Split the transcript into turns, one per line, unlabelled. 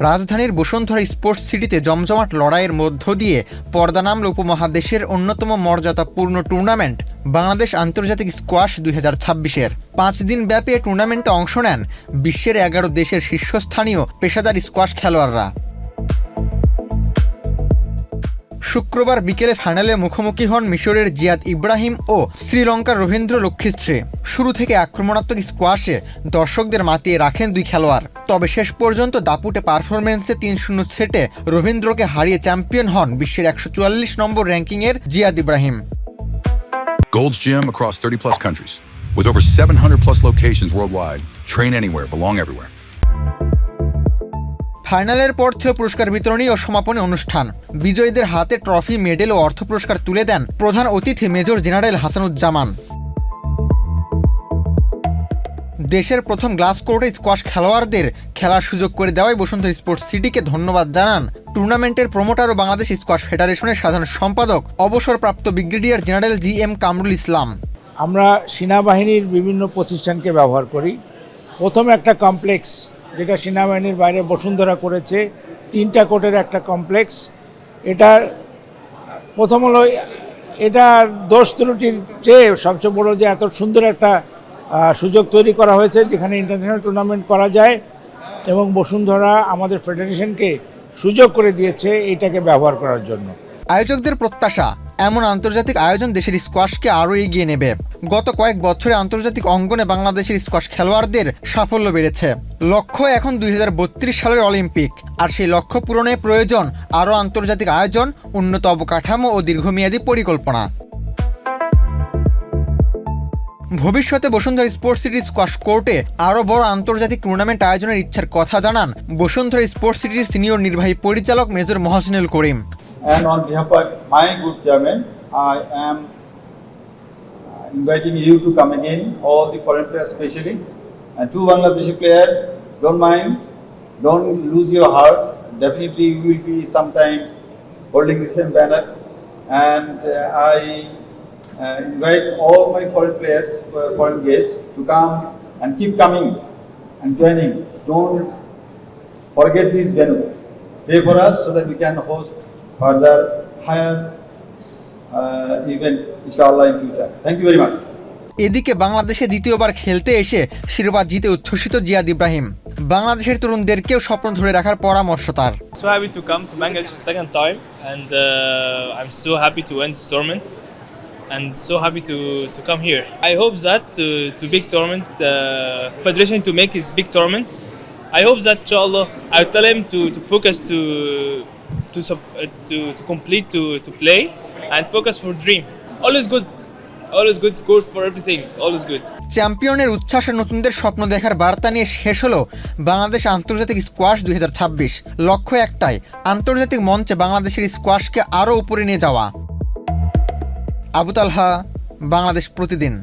রাজধানীর বসুন্ধরা স্পোর্টস সিটিতে জমজমাট লড়াইয়ের মধ্য দিয়ে পর্দা নামল উপমহাদেশের অন্যতম মর্যাদাপূর্ণ টুর্নামেন্ট বাংলাদেশ আন্তর্জাতিক স্কোয়াশ 2026-এর 5 দিন ব্যাপী টুর্নামেন্টে অংশ নেন বিশ্বের 11 দেশের শীর্ষস্থানীয় পেশাদার স্কোয়াশ খেলোয়াড়রা। শুক্রবার বিকেলে ফাইনালে মুখোমুখি হন মিশরের জিয়াদ ইব্রাহিম ও শ্রীলঙ্কার রবীন্দ্র লক্ষ্মীশ্রী। শুরু থেকে আক্রমণাত্মক স্কোয়াশে দর্শকদের মাতিয়ে রাখেন দুই খেলোয়াড়, তবে শেষ পর্যন্ত দাপুটে পারফরম্যান্সে 3-0 সেটে রবীন্দ্রকে হারিয়ে চ্যাম্পিয়ন হন বিশ্বের 144 নম্বর র্যাঙ্কিংয়ের Ziyad Ibrahim.
Gold's Gym across 30+ countries with over 700+ locations worldwide. Train anywhere, belong everywhere.
ফাইনালের পর ছিল পুরস্কার বিতরণী ও সমাপনী অনুষ্ঠান। বিজয়ীদের হাতে ট্রফি, মেডেল ও অর্থ পুরস্কার তুলে দেন প্রধান অতিথি মেজর জেনারেল হাসানুজ্জামান। দেশের প্রথম গ্লাস কোর্টে স্কোয়াশ খেলোয়াড়দের খেলার সুযোগ করে দেওয়ায় বসুন্ধরা স্পোর্টস সিটিকে ধন্যবাদ জানান টুর্নামেন্টের প্রমোটার ও বাংলাদেশ স্কোয়াশ ফেডারেশনের সাধারণ সম্পাদক অবসরপ্রাপ্ত brigadier general GM Kamrul Islam.
আমরা সেনাবাহিনীর বিভিন্ন প্রতিষ্ঠানকে ব্যবহার করি। প্রথম একটা কমপ্লেক্স যেটা সেনাবাহিনীর বাইরে বসুন্ধরা করেছে, 3টা কোর্টের একটা কমপ্লেক্স। এটার প্রথম হলো এটার দোষ ত্রুটির চেয়ে সবচেয়ে বড় যে এত সুন্দর একটা সুযোগ তৈরি করা হয়েছে যেখানে ইন্টারন্যাশনাল টুর্নামেন্ট করা যায়, এবং বসুন্ধরা আমাদের ফেডারেশনকে সুযোগ করে দিয়েছে এটাকে ব্যবহার করার জন্য।
আয়োজকদের প্রত্যাশা, এমন আন্তর্জাতিক আয়োজন দেশের স্কোয়াশকে আরও এগিয়ে নেবে। গত কয়েক বছরে আন্তর্জাতিক অঙ্গনে বাংলাদেশের স্কোয়াশ খেলোয়াড়দের সাফল্য বেড়েছে। লক্ষ্য এখন 2032 সালের অলিম্পিক, আর সেই লক্ষ্য পূরণে প্রয়োজন আরও আন্তর্জাতিক আয়োজন, উন্নত অবকাঠামো ও দীর্ঘমেয়াদী পরিকল্পনা। ভবিষ্যতে বসুন্ধরা স্পোর্টস সিটির স্কোয়াশ কোর্টে আরও বড় আন্তর্জাতিক টুর্নামেন্ট আয়োজনের ইচ্ছার কথা জানান বসুন্ধরা স্পোর্টস সিটির সিনিয়র নির্বাহী পরিচালক major Mohsinul Karim.
And on behalf of my good chairman, I am inviting you to come again, all the foreign players especially, and to Bangladeshi players, don't mind, don't lose your heart. Definitely you will be sometime holding the same banner, and I invite all my foreign players, foreign guests to come and keep coming and joining. Don't forget this venue. Pray for us so that we can host further higher event inshallah in future. Thank you very much.
এদিকে বাংলাদেশে দ্বিতীয়বার খেলতে এসে শিরোপা জিতে উচ্ছ্বসিত জিয়াদ ইব্রাহিম। বাংলাদেশের তরুণদেরকেও স্বপ্ন ধরে রাখার পরামর্শ তার।
So happy to come to Bangladesh second time, and I'm so happy to win this tournament and so happy to come here. I hope that to big tournament federation to make his big tournament. I hope that inshallah I'll tell him to focus to complete to play and focus for dream. Always good score for everything, always good.
চ্যাম্পিয়নের উচ্ছ্বাসে নতুনদের স্বপ্ন দেখার বার্তা নিয়ে শেষ হলো বাংলাদেশ আন্তর্জাতিক squash 2026। লক্ষ্য একটাই, আন্তর্জাতিক মঞ্চে বাংলাদেশের স্কোয়াশকে আরও উপরে নিয়ে যাওয়া। আবু তালহা, বাংলাদেশ প্রতিদিন।